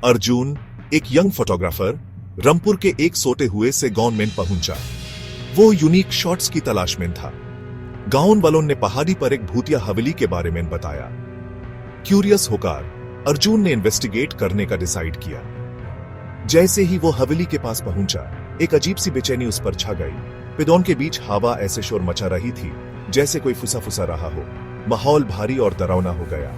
अर्जुन, एक young photographer, Rampur के एक सोते हुए से गांव में पहुंचा। वो यूनिक शॉट्स की तलाश में था। गांव वालों ने पहाड़ी पर एक भूतिया हवेली के बारे में बताया। क्यूरियस होकर अर्जुन ने इन्वेस्टिगेट करने का डिसाइड किया। जैसे ही वो हवेली के पास पहुंचा, एक अजीब सी बेचैनी उस पर छा गई। पेड़ों के बीच हवा ऐसे शोर मचा रही थी जैसे कोई फुसा फुसा रहा हो। माहौल भारी और डरावना हो गया।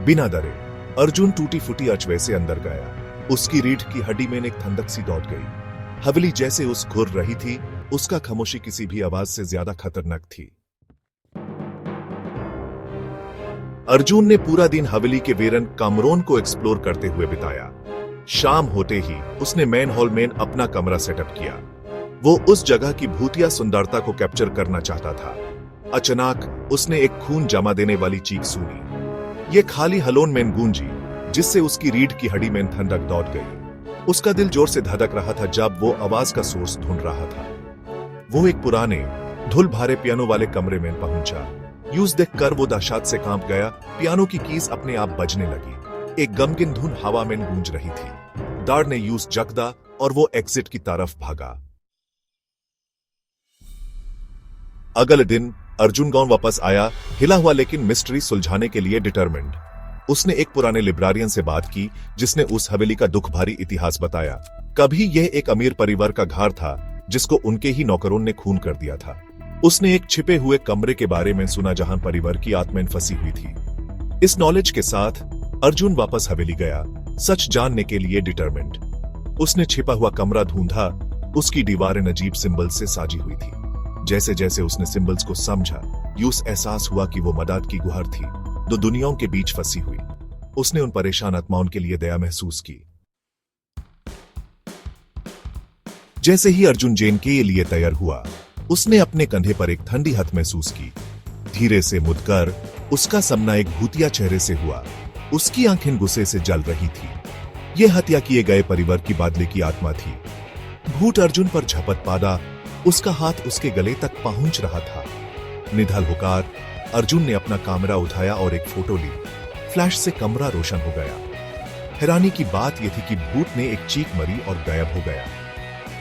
बिना डरे अर्जुन टूटी फूटी अचवे से अंदर गया। उसकी रीढ़ की हड्डी में एक ठंडक सी दौड़ गई। हवेली जैसे उस घुर रही थी। उसका खामोशी किसी भी आवाज से ज्यादा खतरनाक थी। अर्जुन ने पूरा दिन हवेली के वेरन कमरों को एक्सप्लोर करते हुए बिताया। शाम होते ही उसने मेन हॉल में अपना कमरा सेटअप किया। वो उस जगह की भूतिया सुंदरता को कैप्चर करना चाहता था। अचानक उसने एक खून जमा देने वाली चीख सुनी। ये खाली हलोन में गूंजी, जिससे उसकी रीढ़ की हड्डी में ठंडक दौड़ गई। उसका दिल जोर से धड़क रहा था जब वो आवाज का सोर्स ढूंढ रहा था। वो एक पुराने धूल भारे पियानो वाले कमरे में पहुंचा। यूज देखकर वो दहशत से कांप गया। पियानो की कीज अपने आप बजने लगी। एक गमगीन धुन हवा में गूंज रही थी। दार ने यूज जगदा और वो एग्जिट की तरफ भागा। अगले दिन अर्जुन गांव वापस आया, हिला हुआ लेकिन मिस्ट्री सुलझाने के लिए डिटरमिन्ड। उसने एक पुराने लिब्रारियन से बात की जिसने उस हवेली का दुख भारी इतिहास बताया। कभी यह एक अमीर परिवार का घर था जिसको उनके ही नौकरों ने खून कर दिया था। उसने एक छिपे हुए कमरे के बारे में सुना जहां परिवार की आत्माएं फंसी हुई थी। इस नॉलेज के साथ अर्जुन वापस हवेली गया, सच जानने के लिए डिटरमिन्ड। उसने छिपा हुआ कमरा ढूंढा। उसकी दीवारें अजीब सिंबल से साजी हुई थी। जैसे जैसे उसने सिंबल्स को समझा, यूं एहसास हुआ कि वो मदद की गुहार थी, दो दुनियाओं के बीच फंसी हुई। उसने उन परेशान आत्माओं के लिए दया महसूस की। जैसे ही अर्जुन जेन के लिए तैयार हुआ, उसने अपने कंधे पर एक ठंडी हाथ महसूस की। धीरे से मुड़कर उसका सामना एक भूतिया चेहरे से हुआ। उसकी आंखें गुस्से से जल रही थी। यह हत्या किए गए परिवार की बादले की आत्मा थी। भूत अर्जुन पर झपट पादा। उसका हाथ उसके गले तक पहुंच रहा था। निधल होकर अर्जुन ने अपना कैमरा उठाया और एक फोटो ली। फ्लैश से कमरा रोशन हो गया। हैरानी की बात यह थी कि भूत ने एक चीख मरी और गायब हो गया।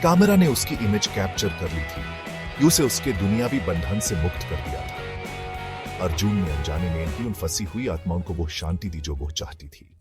कैमरा ने उसकी इमेज कैप्चर कर ली थी। यूं से उसके दुनियावी बंधन से मुक्त कर दिया था। अर्जुन ने अनजाने में ही उन फंसी हुई आत्माओं को वो शांति दी जो वो चाहती थी।